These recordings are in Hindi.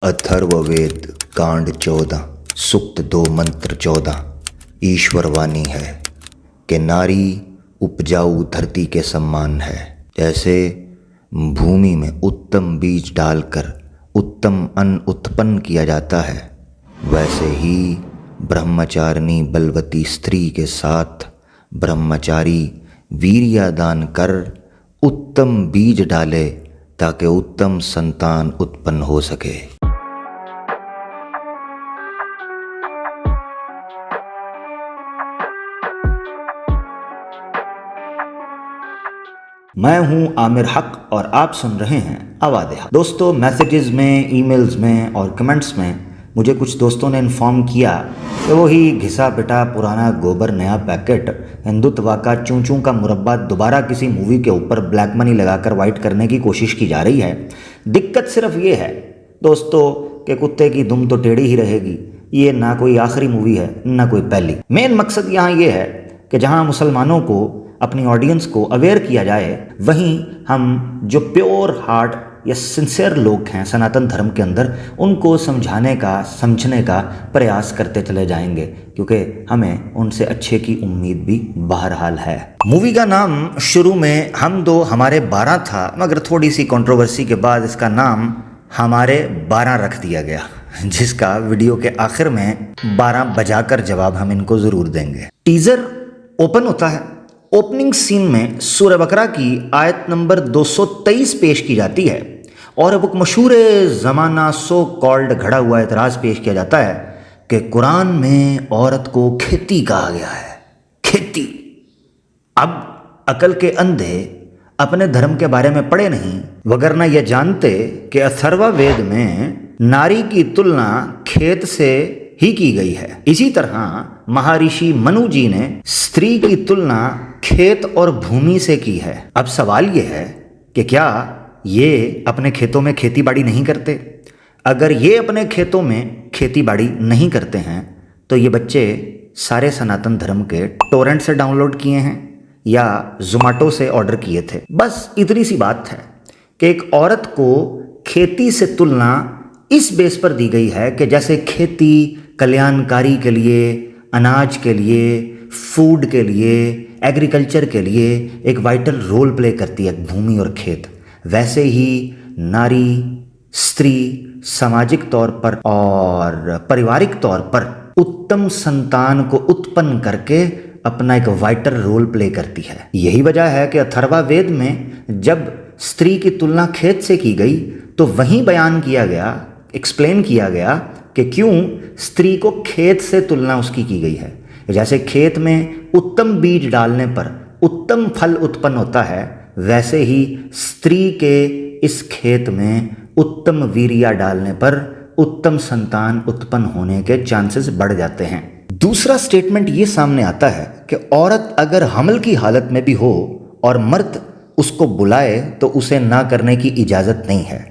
अथर्ववेद कांड 14 सुक्त 2 मंत्र 14। ईश्वर वाणी है कि नारी उपजाऊ धरती के समान है। जैसे भूमि में उत्तम बीज डालकर उत्तम अन्न उत्पन्न किया जाता है, वैसे ही ब्रह्मचारिणी बलवती स्त्री के साथ ब्रह्मचारी वीर्यदान कर उत्तम बीज डाले ताकि उत्तम संतान उत्पन्न हो सके। मैं हूं आमिर हक और आप सुन रहे हैं आवाज़ हक। दोस्तों, मैसेजेस में, ईमेल्स में और कमेंट्स में मुझे कुछ दोस्तों ने इन्फॉर्म किया कि वही घिसा पिटा पुराना गोबर नया पैकेट हिंदुत्व का चूं चूं का मुरब्बा दोबारा किसी मूवी के ऊपर ब्लैक मनी लगाकर वाइट करने की कोशिश की जा रही है। दिक्कत सिर्फ ये है दोस्तों कि कुत्ते की दुम तो टेढ़ी ही रहेगी। ये ना कोई आखिरी मूवी है ना कोई पहली। मेन मकसद यहाँ ये है कि जहाँ मुसलमानों को, अपनी ऑडियंस को अवेयर किया जाए, वहीं हम जो प्योर हार्ट या सिंसियर लोग हैं सनातन धर्म के अंदर, उनको समझाने का, समझने का प्रयास करते चले जाएंगे, क्योंकि हमें उनसे अच्छे की उम्मीद भी बहरहाल है। मूवी का नाम शुरू में हम दो हमारे 12 था, मगर थोड़ी सी कंट्रोवर्सी के बाद इसका नाम हमारे 12 रख दिया गया, जिसका वीडियो के आखिर में 12 बजाकर जवाब हम इनको ज़रूर देंगे। टीज़र ओपन होता है। ओपनिंग सीन में सूरह बकरा की आयत नंबर 223 पेश की जाती है और अब मशहूर ज़माना सो कॉल्ड घड़ा हुआ एतराज़ पेश किया जाता है कि कुरान में औरत को खेती कहा गया है। खेती। अब अकल के अंधे अपने धर्म के बारे में पढ़े नहीं, वगरना यह जानते कि अथर्ववेद में नारी की तुलना खेत से ही की गई है। इसी तरह महर्षि मनु जी ने स्त्री की तुलना खेत और भूमि से की है। अब सवाल यह है कि क्या ये अपने खेतों में खेती बाड़ी नहीं करते? अगर ये अपने खेतों में खेती बाड़ी नहीं करते हैं तो ये बच्चे सारे सनातन धर्म के टोरेंट से डाउनलोड किए हैं या जोमेटो से ऑर्डर किए थे। बस इतनी सी बात है कि एक औरत को खेती से तुलना इस बेस पर दी गई है कि जैसे खेती कल्याणकारी के लिए, अनाज के लिए, फूड के लिए, एग्रीकल्चर के लिए एक वाइटल रोल प्ले करती है भूमि और खेत, वैसे ही नारी, स्त्री सामाजिक तौर पर और पारिवारिक तौर पर उत्तम संतान को उत्पन्न करके अपना एक वाइटल रोल प्ले करती है। यही वजह है कि अथर्ववेद में जब स्त्री की तुलना खेत से की गई तो वहीं बयान किया गया, एक्सप्लेन किया गया कि क्यों स्त्री को खेत से तुलना उसकी की गई है। जैसे खेत में उत्तम बीज डालने पर उत्तम फल उत्पन्न होता है, वैसे ही स्त्री के इस खेत में उत्तम वीर्य डालने पर उत्तम संतान उत्पन्न होने के चांसेस बढ़ जाते हैं। दूसरा स्टेटमेंट ये सामने आता है कि औरत अगर हमल की हालत में भी हो और मर्द उसको बुलाए तो उसे ना करने की इजाज़त नहीं है।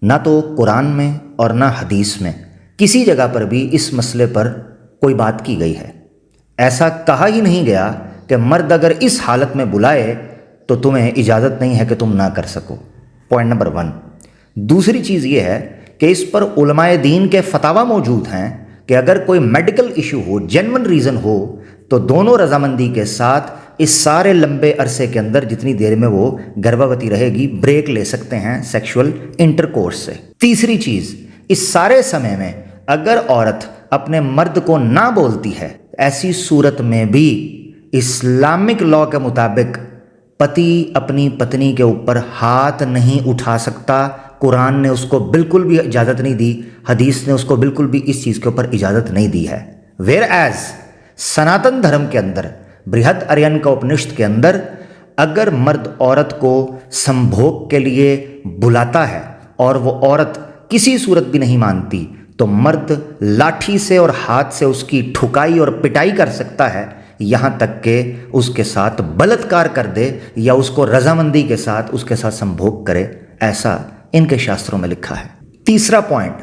ना तो कुरान में और ना हदीस में किसी जगह पर भी इस मसले पर कोई बात की गई है। ऐसा कहा ही नहीं गया कि मर्द अगर इस हालत में बुलाए तो तुम्हें इजाज़त नहीं है कि तुम ना कर सको। Point number 1। दूसरी चीज़ ये है कि इस पर उलमाए दीन के फतावा मौजूद हैं कि अगर कोई मेडिकल इशू हो, जेन्युइन रीज़न हो, तो दोनों रजामंदी के साथ इस सारे लंबे अरसे के अंदर जितनी देर में वो गर्भवती रहेगी ब्रेक ले सकते हैं सेक्सुअल इंटरकोर्स से। तीसरी चीज़, इस सारे समय में अगर औरत अपने मर्द को ना बोलती है, ऐसी सूरत में भी इस्लामिक लॉ के मुताबिक पति अपनी पत्नी के ऊपर हाथ नहीं उठा सकता। कुरान ने उसको बिल्कुल भी इजाज़त नहीं दी, हदीस ने उसको बिल्कुल भी इस चीज़ के ऊपर इजाज़त नहीं दी है। वेयर एज सनातन धर्म के अंदर, बृहद आर्यन का उपनिषद के अंदर, अगर मर्द औरत को संभोग के लिए बुलाता है और वो औरत किसी सूरत भी नहीं मानती तो मर्द लाठी से और हाथ से उसकी ठुकाई और पिटाई कर सकता है, यहाँ तक कि उसके साथ बलात्कार कर दे या उसको रजामंदी के साथ उसके साथ संभोग करे। ऐसा इनके शास्त्रों में लिखा है। तीसरा पॉइंट,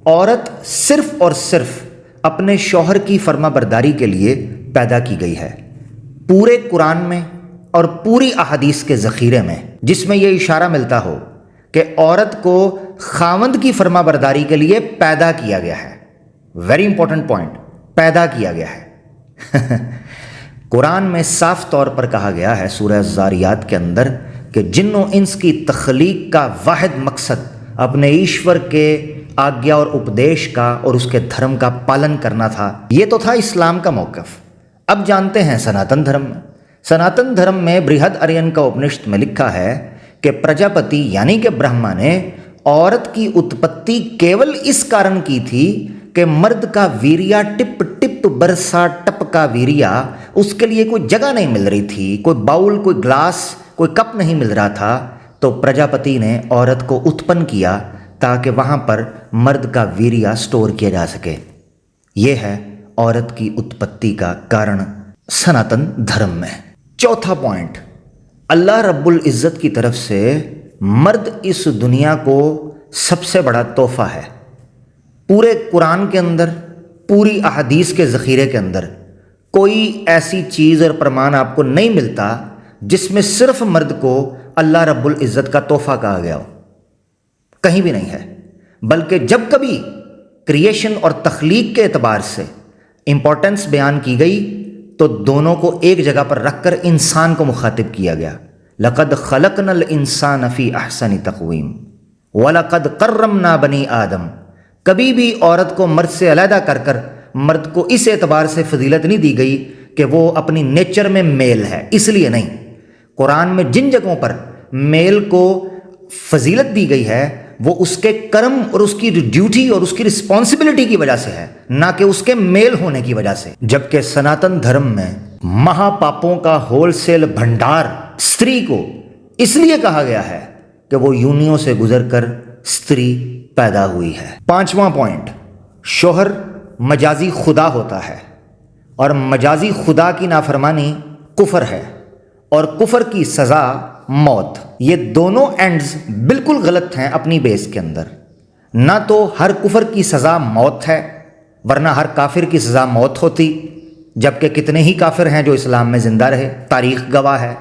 औरत सिर्फ और सिर्फ अपने शौहर की फर्माबरदारी के लिए पैदा की गई है। पूरे कुरान में और पूरी अहादीस के ज़ख़ीरे में जिसमें यह इशारा मिलता हो कि औरत को खावंद की फरमाबरदारी के लिए पैदा किया गया है। वेरी इंपॉर्टेंट पॉइंट, पैदा किया गया है। कुरान में साफ तौर पर कहा गया है सूरह ज़ारियात के अंदर कि जिन्नो इंस की तख्लीक का वाहिद मकसद अपने ईश्वर के आज्ञा और उपदेश का और उसके धर्म का पालन करना था। ये तो था इस्लाम का मौक़िफ़। अब जानते हैं सनातन धर्म में। सनातन धर्म में बृहद आर्यन का उपनिषद में लिखा है कि प्रजापति यानी कि ब्रह्मा ने औरत की उत्पत्ति केवल इस कारण की थी कि मर्द का वीर्या टिप टिप बरसा टपका वीर्या, उसके लिए कोई जगह नहीं मिल रही थी, कोई बाउल, कोई ग्लास, कोई कप नहीं मिल रहा था। तो प्रजापति ने औरत को उत्पन्न किया ताकि वहाँ पर मर्द का वीर्या स्टोर किया जा सके। ये है औरत की उत्पत्ति का कारण सनातन धर्म में। चौथा पॉइंट, अल्लाह रब्बुल इज़्ज़त की तरफ से मर्द इस दुनिया को सबसे बड़ा तोहफा है। पूरे कुरान के अंदर, पूरी अहदीस के ज़ख़ीरे के अंदर कोई ऐसी चीज़ और प्रमाण आपको नहीं मिलता जिसमें सिर्फ मर्द को अल्लाह रब्बुल इज़्ज़त का तोहफा कहा गया हो। कहीं भी नहीं है। बल्कि जब कभी क्रिएशन और तख्लीक के एतबार से इम्पोर्टेंस बयान की गई तो दोनों को एक जगह पर रखकर इंसान को मुखातिब किया गया। लक़द ख़लक़नल इंसान फ़ी अहसनि तक़वीम वलक़द कर्रमना बनी आदम। कभी भी औरत को मर्द से अलहदा कर कर मर्द को इस एतबार से फजीलत नहीं दी गई कि वो अपनी नेचर में मेल है, इसलिए नहीं। कुरान में जिन जगहों पर मेल को फजीलत दी गई है वो उसके कर्म और उसकी ड्यूटी और उसकी रिस्पॉन्सिबिलिटी की वजह से है, ना कि उसके मेल होने की वजह से। जबकि सनातन धर्म में महापापों का होलसेल भंडार स्त्री को इसलिए कहा गया है कि वो यूनियों से गुजरकर स्त्री पैदा हुई है। पांचवा पॉइंट, शोहर मजाजी खुदा होता है और मजाजी खुदा की नाफरमानी कुफर है और कुफर की सज़ा मौत। ये दोनों एंड्स बिल्कुल गलत हैं अपनी बेस के अंदर। ना तो हर कुफर की सज़ा मौत है, वरना हर काफिर की सज़ा मौत होती, जबकि कितने ही काफिर हैं जो इस्लाम में ज़िंदा रहे, तारीख़ गवाह है।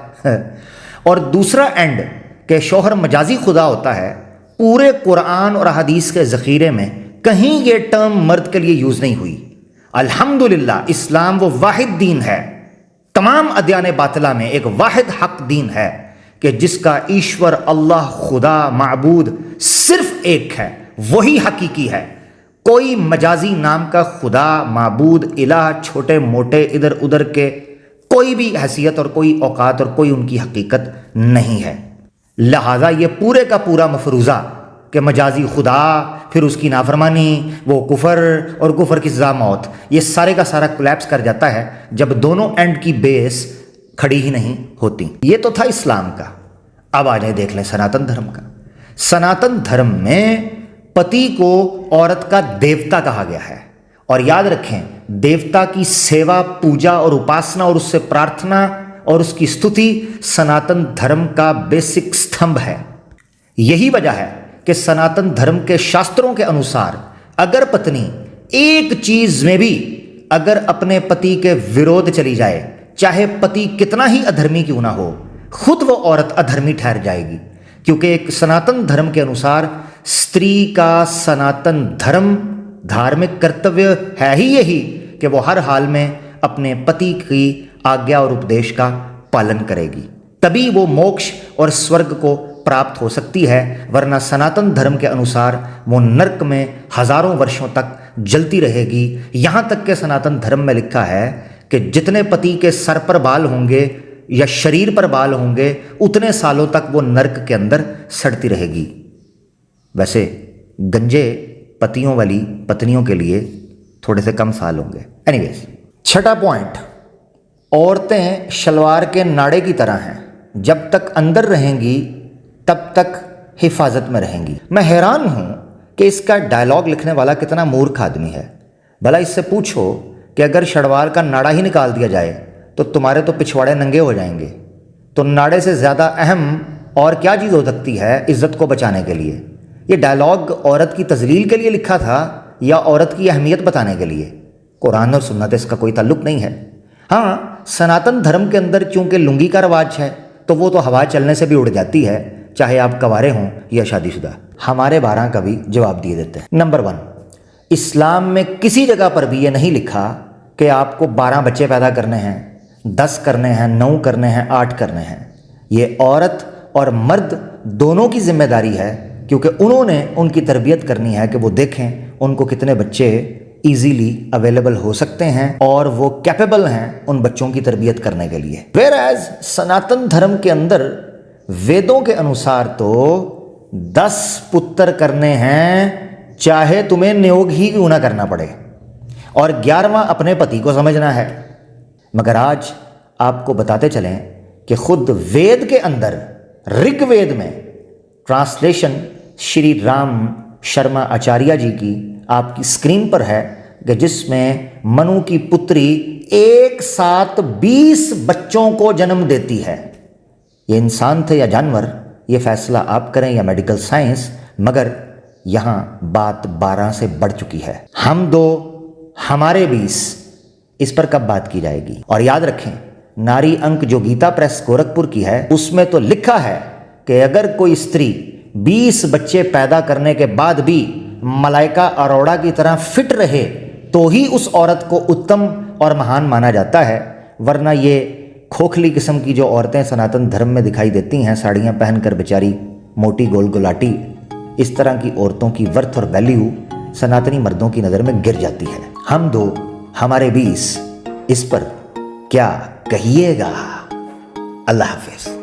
और दूसरा एंड कि शोहर मजाजी खुदा होता है, पूरे कुरान और हदीस के ज़ख़ीरे में कहीं ये टर्म मर्द के लिए यूज़ नहीं हुई। अल्हम्दुलिल्लाह, इस्लाम वो वाहिद दीन है, तमाम अदयान बातिला में एक वाहिद हक दीन है कि जिसका ईश्वर अल्लाह खुदा माबूद सिर्फ एक है, वही हकीकी है। कोई मजाजी नाम का खुदा माबूद इलाह छोटे मोटे इधर उधर के कोई भी हैसियत और कोई औकात और कोई उनकी हकीकत नहीं है। लिहाजा ये पूरे का पूरा मफरूज़ा कि मजाजी खुदा, फिर उसकी नाफरमानी, वो कुफर और कुफर की सज़ा मौत, ये सारे का सारा कोलैप्स कर जाता है जब दोनों एंड की बेस खड़ी ही नहीं होती। ये तो था इस्लाम का। अब आ जाए देख लें सनातन धर्म का। सनातन धर्म में पति को औरत का देवता कहा गया है। और याद रखें, देवता की सेवा, पूजा और उपासना और उससे प्रार्थना और उसकी स्तुति सनातन धर्म का बेसिक स्तंभ है। यही वजह है कि सनातन धर्म के शास्त्रों के अनुसार अगर पत्नी एक चीज में भी अगर अपने पति के विरोध चली जाए, चाहे पति कितना ही अधर्मी क्यों ना हो, खुद वो औरत अधर्मी ठहर जाएगी। क्योंकि एक सनातन धर्म के अनुसार स्त्री का सनातन धर्म धार्मिक कर्तव्य है ही यही कि वो हर हाल में अपने पति की आज्ञा और उपदेश का पालन करेगी, तभी वो मोक्ष और स्वर्ग को प्राप्त हो सकती है। वरना सनातन धर्म के अनुसार वो नरक में हजारों वर्षों तक जलती रहेगी। यहाँ तक के सनातन धर्म में लिखा है कि जितने पति के सर पर बाल होंगे या शरीर पर बाल होंगे, उतने सालों तक वो नरक के अंदर सड़ती रहेगी। वैसे गंजे पतियों वाली पत्नियों के लिए थोड़े से कम साल होंगे। एनीवेज, छठा पॉइंट, औरतें शलवार के नाड़े की तरह हैं, जब तक अंदर रहेंगी तब तक हिफाजत में रहेंगी। मैं हैरान हूं कि इसका डायलॉग लिखने वाला कितना मूर्ख आदमी है। भला इससे पूछो कि अगर शलवार का नाड़ा ही निकाल दिया जाए तो तुम्हारे तो पिछवाड़े नंगे हो जाएंगे। तो नाड़े से ज़्यादा अहम और क्या चीज़ हो सकती है इज़्ज़त को बचाने के लिए? ये डायलॉग औरत की तजलील के लिए लिखा था या औरत की अहमियत बताने के लिए? कुरान और सुन्नत इसका कोई ताल्लुक नहीं है। हाँ, सनातन धर्म के अंदर चूंकि लुंगी का रवाज है तो वो तो हवा चलने से भी उड़ जाती है, चाहे आप कवारे हों या शादीशुदा। हमारे 12 का भी जवाब दिए देते हैं। नंबर 1, इस्लाम में किसी जगह पर भी ये नहीं लिखा कि आपको 12 बच्चे पैदा करने हैं, 10 करने हैं, 9 करने हैं, 8 करने हैं। ये औरत और मर्द दोनों की जिम्मेदारी है, क्योंकि उन्होंने उनकी तरबियत करनी है कि वो देखें उनको कितने बच्चे इजीली अवेलेबल हो सकते हैं और वो कैपेबल हैं उन बच्चों की तरबियत करने के लिए। वेयर एज सनातन धर्म के अंदर वेदों के अनुसार तो 10 पुत्र करने हैं, चाहे तुम्हें नियोग ही क्यों ना करना पड़े, और 11वां अपने पति को समझना है। मगर आज आपको बताते चलें कि खुद वेद के अंदर, ऋग्वेद में ट्रांसलेशन श्री राम शर्मा आचार्य जी की आपकी स्क्रीन पर है, कि जिसमें मनु की पुत्री एक साथ 20 बच्चों को जन्म देती है। ये इंसान थे या जानवर, ये फैसला आप करें या मेडिकल साइंस, मगर यहां बात 12 से बढ़ चुकी है। हम 2 हमारे 20, इस पर कब बात की जाएगी? और याद रखें, नारी अंक जो गीता प्रेस गोरखपुर की है, उसमें तो लिखा है कि अगर कोई स्त्री 20 बच्चे पैदा करने के बाद भी मलाइका अरोड़ा की तरह फिट रहे तो ही उस औरत को उत्तम और महान माना जाता है। वरना ये खोखली किस्म की जो औरतें सनातन धर्म में दिखाई देती हैं, साड़ियाँ पहनकर बेचारी मोटी गोल गुलाटी, इस तरह की औरतों की वर्थ और वैल्यू सनातनी मर्दों की नज़र में गिर जाती है। हम 2 हमारे 20, इस पर क्या कहिएगा? अल्लाह हाफिज।